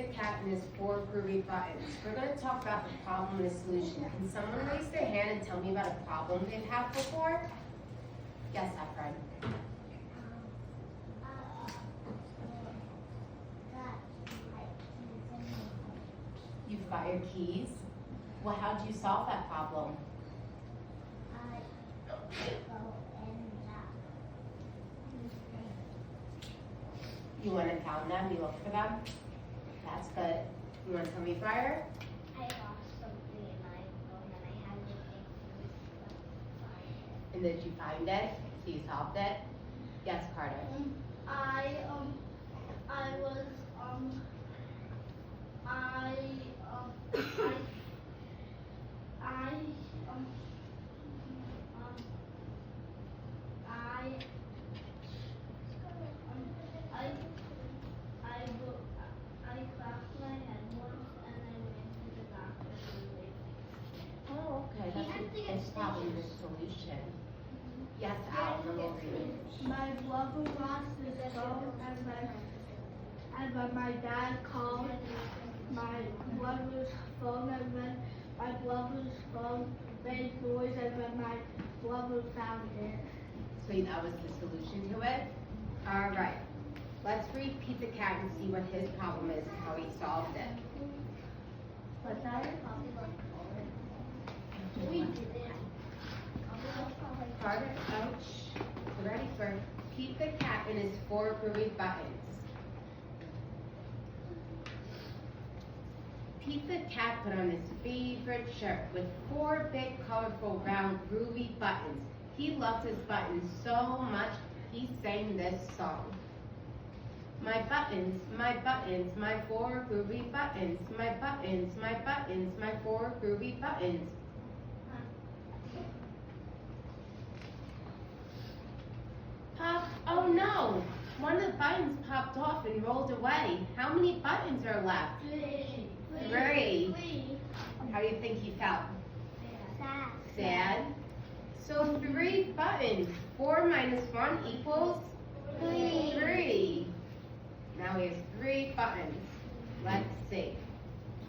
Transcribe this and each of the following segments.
the Cat and his 4 groovy buttons. We're going to talk about the problem and the solution. Can someone raise their hand and tell me about a problem they've had before? Yes, Efren. You forgot your keys? Well, how did you solve that problem? You went and found them? You looked for them? That's good. You want to tell me, Friar? I lost something in my phone and I had to find it. And did you find it? So you solved it? Yes, Carter. I clapped my head once and I went to the doctor and Oh, okay. That's the problem, the solution. Yes, Al, the little reading. My brother lost his phone and when my dad called my brother's phone and then my brother's phone made noise and then my brother found it. Sweet, that was the solution to it? All right. Let's repeat the cat and see what his problem is and how he solved it. What's that? we did it. Carter, ouch. You ready for Pete the Cat and his 4 groovy buttons. Pete the Cat put on his favorite shirt with 4 big, colorful, round, groovy buttons. He loved his buttons so much, he sang this song. My buttons, my 4 groovy buttons. My buttons, my 4 groovy buttons. Pop, oh no! One of the buttons popped off and rolled away. How many buttons are left? 3. How do you think he felt? Sad? So 3 buttons. 4 minus 1 equals 3. Now he has 3 buttons. Let's see.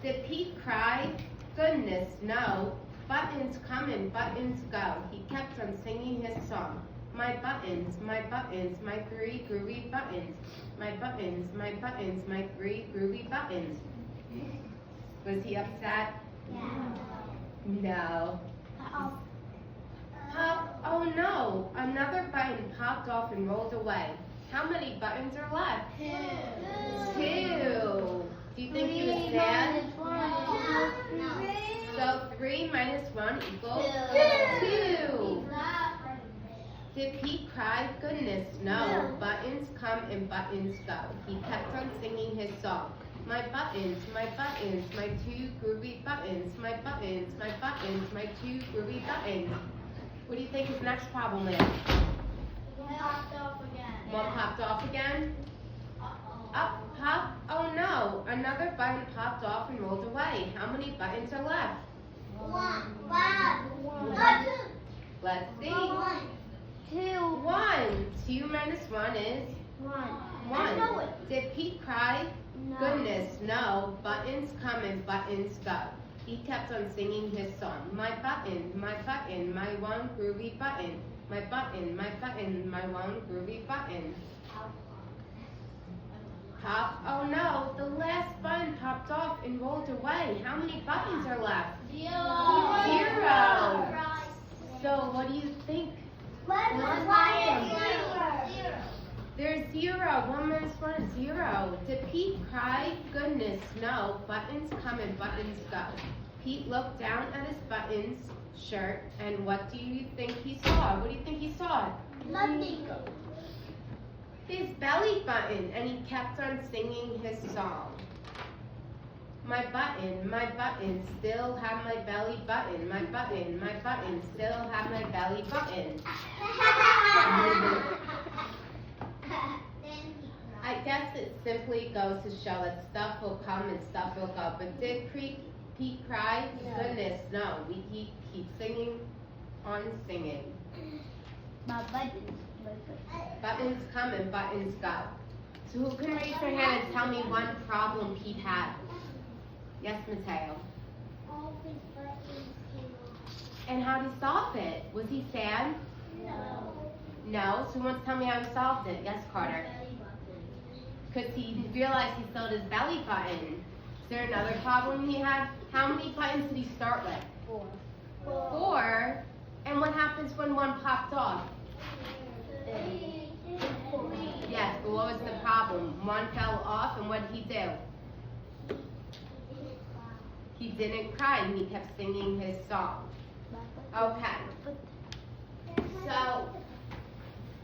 Did Pete cry? Goodness, no. Buttons come and buttons go. He kept on singing his song. My 3 groovy buttons. My 3 groovy buttons. Was he upset? No. Pop, oh no, another button popped off and rolled away. How many buttons are left? 2. Do you think he was sad? So 3 minus 1 equals 2. Did Pete cry? Goodness, no. Buttons come and buttons go. He kept on singing his song. My 2 groovy buttons. My 2 groovy buttons. What do you think his next problem is? Popped off again. What popped off again? Up, pop, oh no. Another button popped off and rolled away. How many buttons are left? 1. Let's see. 2. 1. 2 minus 1 is 1. Did Pete cry? No. Goodness, no. Buttons come and buttons go. He kept on singing his song. My 1 groovy button. My 1 groovy button. Pop, oh no, the last button popped off and rolled away. How many buttons are left? 0. So what do you think? There's 0. 1 minus 1 is 0. Did Pete cry? Goodness, no. Buttons come and buttons go. Pete looked down at his buttons shirt, and what do you think he saw? What do you think he saw? Nothing. His belly button, and he kept on singing his song. My button, still have my belly button. My button, still have my belly button. I guess it simply goes to show that stuff will come and stuff will go. But did Pete cry? Yeah. Goodness, no. He keeps singing on singing. My buttons. Buttons come and buttons go. So who can raise their hand and tell me one problem Pete had? Yes, Mateo. All his buttons came off. And how did he solve it? Was he sad? No. No. So who wants to tell me how he solved it? Yes, Carter. Belly button. Because he realized he still had his belly button. Is there another problem he had? How many buttons did he start with? 4. 4. And what happens when one popped off? Yes, but what was the problem? One fell off, and what did he do? He didn't cry, and he kept singing his song. Okay. So,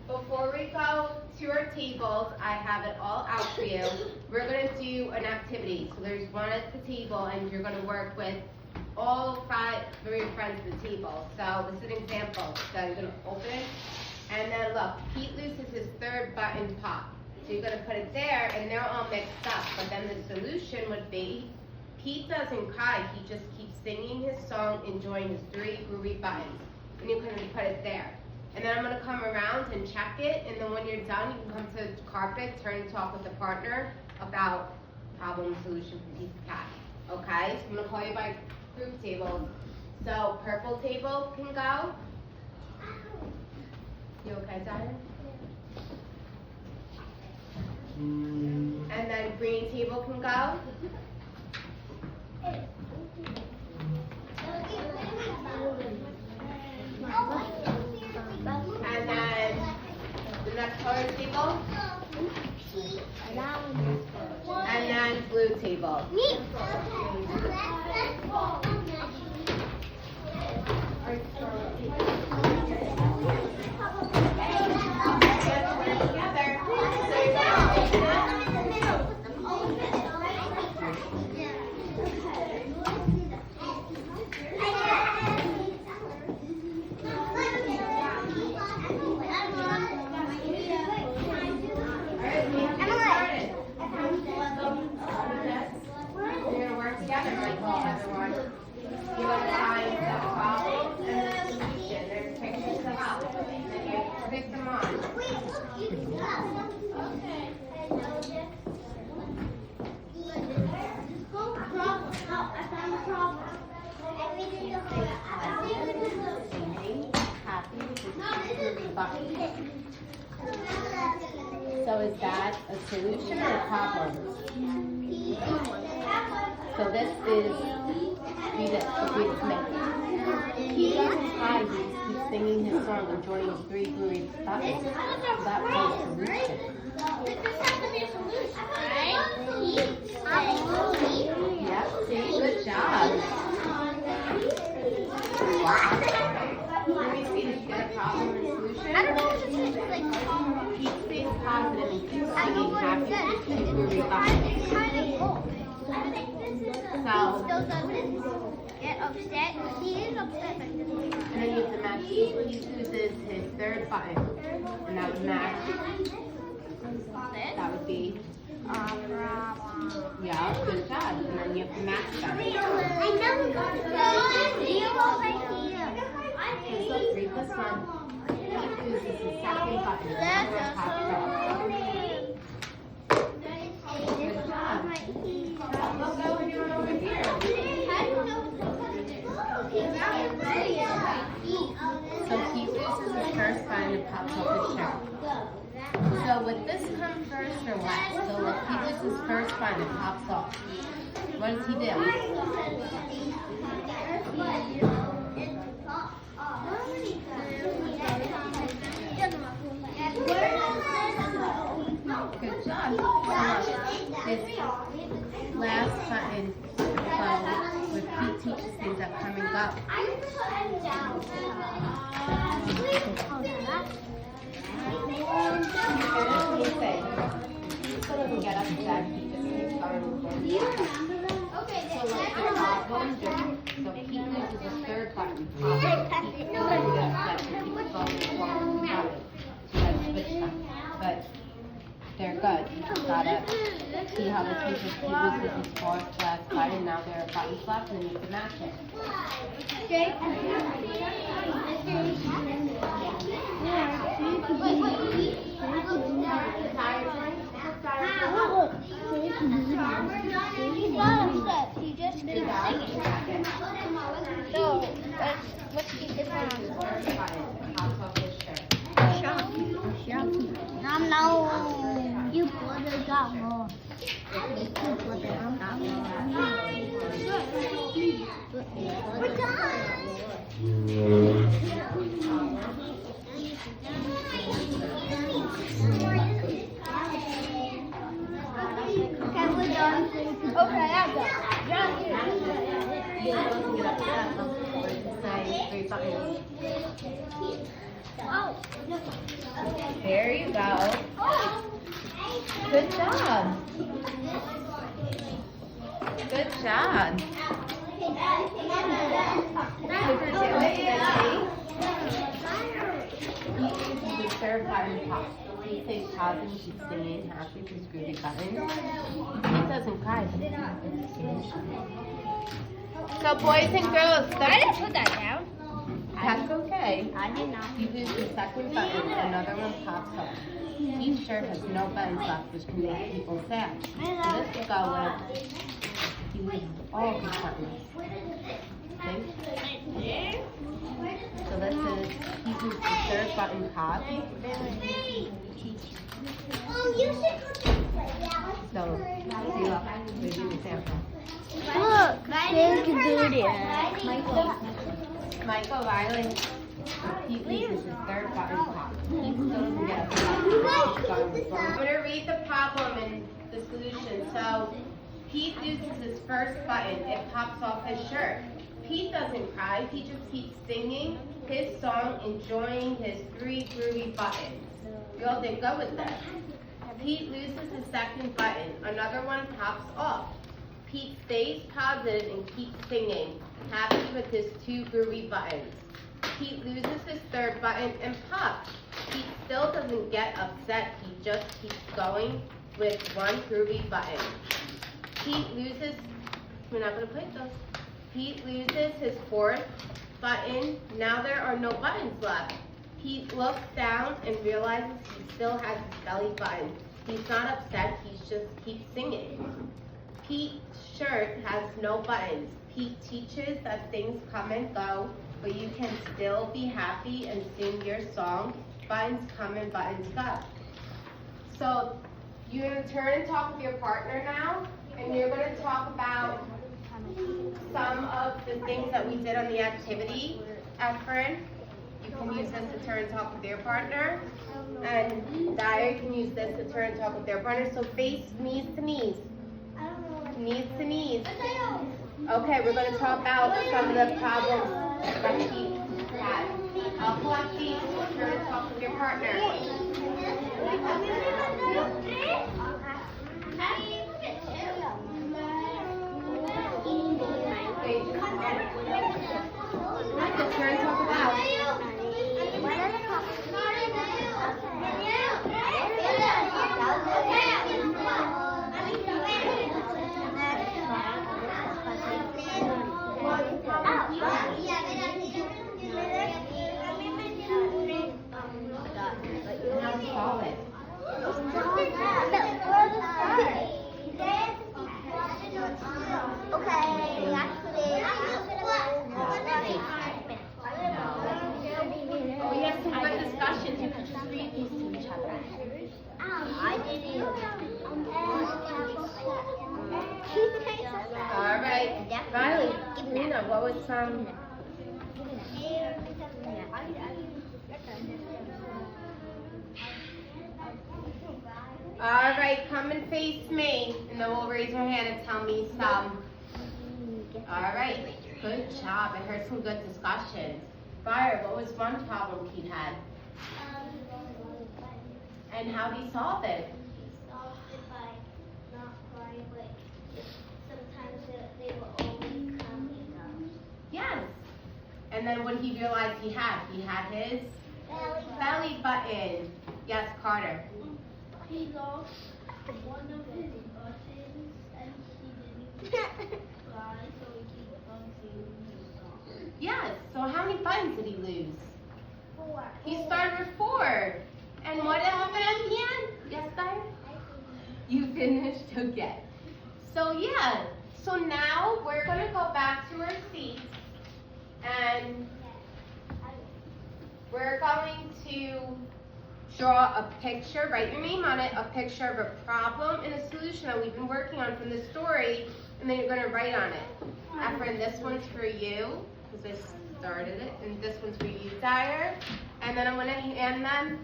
before we go to our tables, I have it all out for you. We're going to do an activity. So there's one at the table, and you're going to work with all 5 of your friends at the table. So this is an example. So you're going to open it, and then look, Pete loses his 3rd button pop. So you're going to put it there, and they're all mixed up. But then the solution would be, Pete doesn't cry. He just keeps singing his song, enjoying his 3 groovy buttons. And you can put it there. And then I'm going to come around and check it, and then when you're done, you can come to the carpet, turn and talk with the partner about problem solution for Pete's cat. Okay? So I'm going to call you by group tables. So purple table can go. You okay, Zion? And then green table can go. And then the next color table. And then blue table. So is that a solution or a problem? So this is, read it Smith. He doesn't cry, he just keeps singing his song, enjoying his 3 groovy buttons. That was a solution. Yep, see, good job. Let me see, did you get a problem or solution? I don't know what it's He stays positive and keeps singing happy with 2 groovy buttons. So, Still doesn't get upset. He is upset, but and then you have to match, he loses his 3rd button, and that would match, that would be, yeah, good job, and then you have to match them. I know. Okay, so 3 plus 1, he loses his 2nd button, and then pops off. Good job. Look over here and over here. So he loses his 1st button and pops off his shell. So would this come first or what? So if he loses his 1st button and pops off, what does he do? Good job. This last button, with Pete teaches things that come and go. What do you say? He doesn't get upset. He just keeps going. So like the problem, so Pete loses his 3rd button. Pete doesn't get upset. He keeps going. So that's switch them. But they're good. You just gotta see how this teaches Pete loses his 4th last button. Now there are buttons left, and then you have to match it. He just keeps singing. So, let's keep it on. Pops off his shirt. No, you put it got more. You put it on top. We're done. Okay, we're done. Okay, I'm done. Oh. There you go. Good job. Good job. The third button pops. He says pause and keeps singing happy with Groovy Button. He doesn't cry. So boys and girls, I didn't put that down. that's okay. I did not. You lose the second button, another one pops up. Each shirt has no buttons left, which can make people sad. So this will go with he loses all his buttons. See? So this is he loses the third button pop. You should put this way. So see look, we do the sample. Look, there's the dude. Michael Riley, he loses his third button pop. He still doesn't get a I'm gonna read the problem and the solution. So Pete loses his first button. It pops off his shirt. Pete doesn't cry. He just keeps singing his song, enjoying his 3 groovy buttons. We all did go with that. Pete loses his second button. Another one pops off. Pete stays positive and keeps singing, happy with his 2 groovy buttons. Pete loses his third button and pops. Pete still doesn't get upset. He just keeps going with 1 groovy button. Pete loses, we're not going to play those. Pete loses his 4th button. Now there are no buttons left. Pete looks down and realizes he still has his belly button. He's not upset, he just keeps singing. Pete's shirt has no buttons. Pete teaches that things come and go, but you can still be happy and sing your song. Buttons come and buttons go. So you're going to turn and talk with your partner now, and you're going to talk about some of the things that we did on the activity. Efren, you can use this to turn and talk with your partner, and Dyer can use this to turn and talk with their partner. So face knees to knees. Knees to knees. Okay, we're going to talk about some of the problems that he had. I'll pull out these and turn and talk with your partner. Michael, turn and talk about. How to solve it. Oh, we have some good discussions. You can just read these to each other. All right. Riley, Nina, what was some? All right, come and face me, and then we'll raise our hand and tell me some. All right, good job. I heard some good discussions. Fire, what was one problem Pete had? And how did he solve it? Yes. And then what he realized he had his belly button. Yes, Carter. He lost one of his buttons and he didn't cry, so he keeps on singing his song. Yes. So how many buttons did he lose? 4. He started with 4. And what happened at the end? Yes, Dyer? You finished? Okay. So yeah, so now we're gonna go back to our seats and we're going to draw a picture, write your name on it, a picture of a problem and a solution that we've been working on from the story, and then you're gonna write on it. Efren, this one's for you, because I started it, and this one's for you, Dyer. And then I'm gonna hand them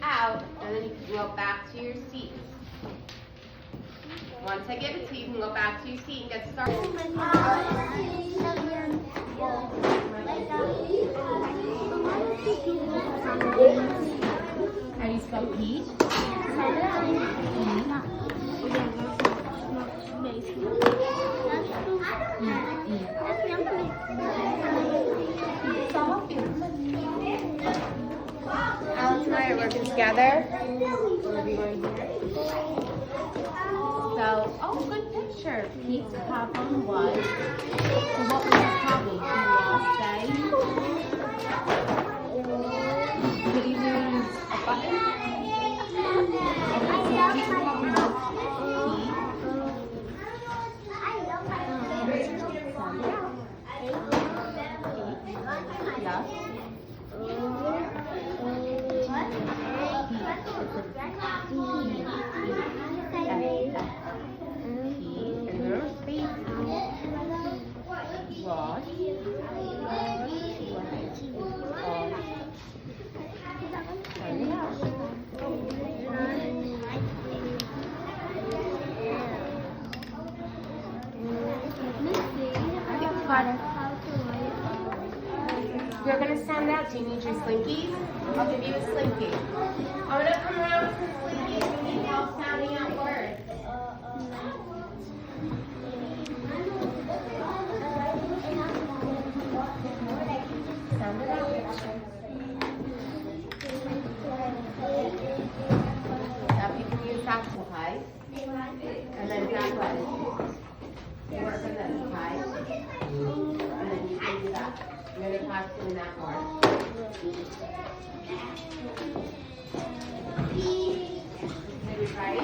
out, and then you can go back to your seats. Once I give it to you, you can go back to your seat and get started. How do you spell peach? Alex and I are working together. So, oh, good picture. Pete's problem was, so what was the problem? He lost did he lose a button? Okay, so Pete's problem was yes. You're gonna stand out. Do you need your slinkies? I'll give you a slinky. I'm gonna come around with some slinkies and need help sounding out words. Sound it out. Now you can use that to hide. And then grab what? You work on this, hide. And then you can do that. You're going to practice doing that more. Right?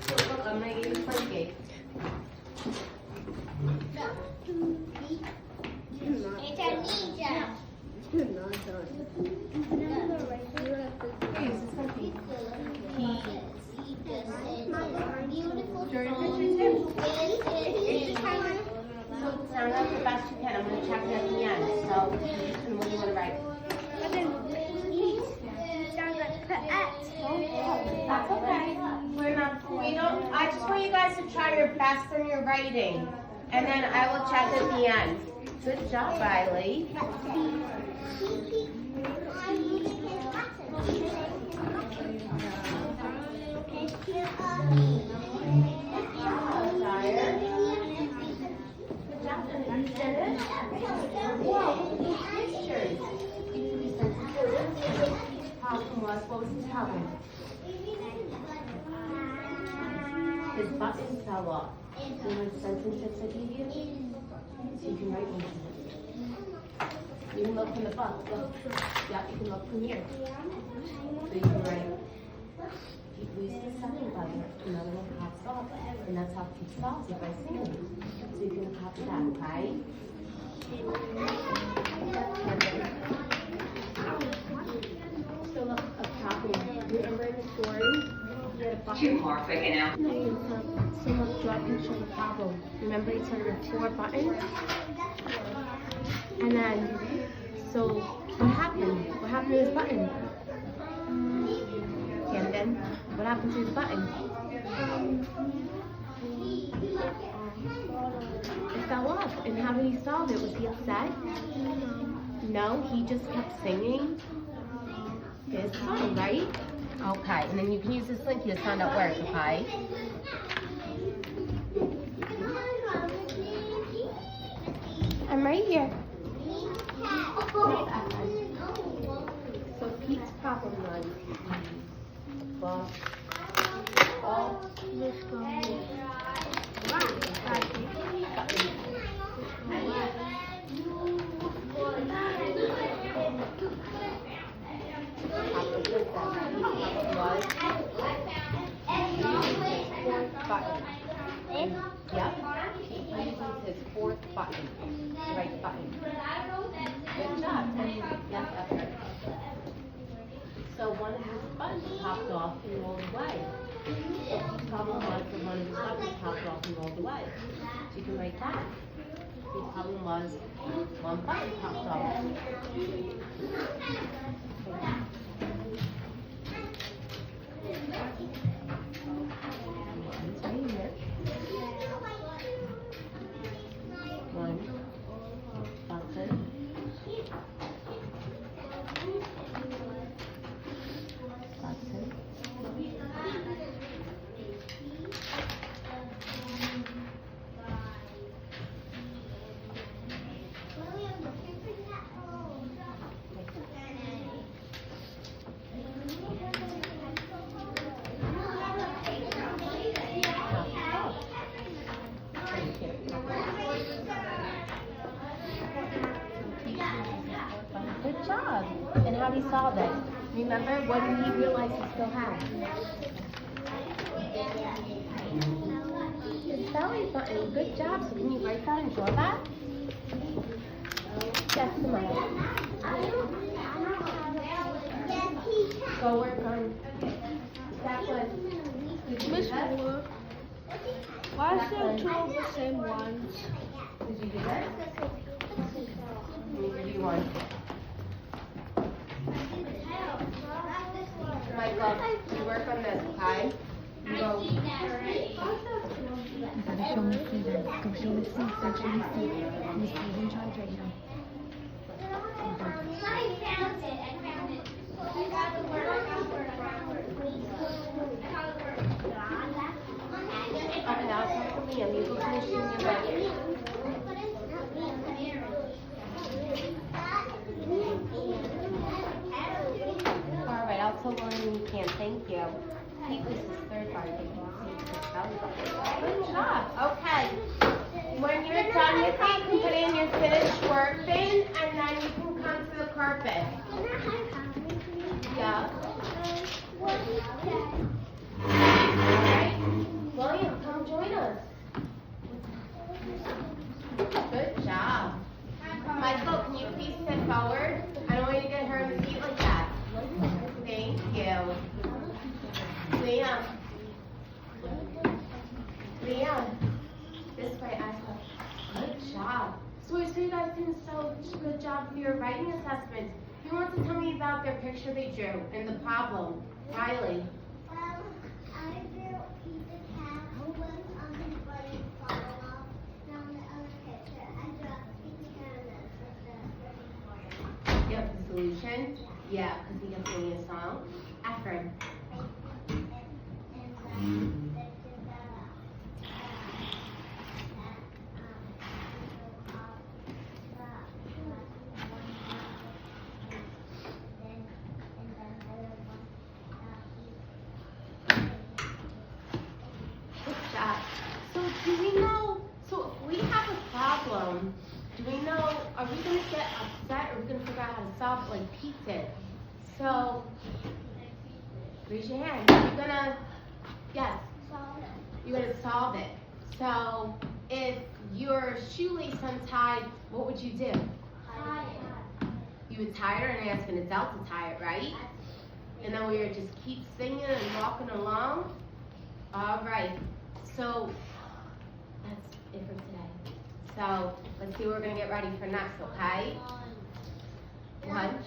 So I'm going to give you a slinky. Sound out the best you can. I'm going to check it at the end. So, and what do you want to write? That's okay. I just want you guys to try your best in your writing. And then I will check at the end. Good job, Riley. What was his problem? His button fell off. You know the sentences I gave you? So you can write one. You can look from the book. Look. Yeah, you can look from here. So you can write, he loses the setting button, another one pops off. And that's how he solves it by singing. So you can copy that, okay? So look, a problem. Remember in the story? You had a button. 2 more quick announcements. So look, draw a picture of the problem. Remember you said there were 4 buttons? And then, so what happened? What happened to his button? Camden, what happened to his button? It fell off. And how did he solve it? Was he upset? No, he just kept singing his song, right? Okay, and then you can use this link to sound out words, okay? I'm right here. So Pete's problem was ball. Was Yep. I use his fourth button, the right button. Good job. Yes, that's right. So one of his buttons popped off and rolled away. So the problem was that one of his buttons popped off and rolled away. So you can write that. The problem was one button popped off. It's right here. One button. Good job. And how did he solve it? Remember, what did he realize he still had? His belly button. Good job. So can you write that and draw that? Yes, tomorrow. Go work on that one. Did you do Miss that? Moore, why is there two of the same ones? Did you do that? Let me give you one. Michael, you work on this, okay? You go. You gotta show Miss Stevens. Go show Miss Stevens. Go show Miss Stevens. Miss Stevens in charge right now. Okay, I'll talk to Liam. You go finish doing your work. All right, I'll tell Lauren you can. Thank you. Pete, this is third bar. Good job. Okay. When you're done with it, you can put it in your finished work bin, and then you can come to the carpet. Yeah. Alright. William, come join us. Good job. Michael, can you please sit forward? I don't want you to get hurt in the feet like that. Thank you. Liam. Liam. This way, Ashley. Good job. So you guys did such a good job for your writing assessment. You want to tell me about their picture they drew and the problem? Riley. I drew Pizza Cat who was on his body falling off. Now in the other picture, I drew Pizza Cat and Yep, the solution. Yeah, because he kept singing a song. Efren. Good job. So do we know, so if we have a problem, do we know, are we going to get upset or are we going to figure out how to solve it like Pete did? So, raise your hand. You're going to, yes, you're going to solve it. So, if your shoelace untied, what would you do? You would tie it and ask an adult to tie it, right? And then we would just keep singing and walking along. All right. So that's it for today. So let's see what we're gonna get ready for next, okay? Lunch.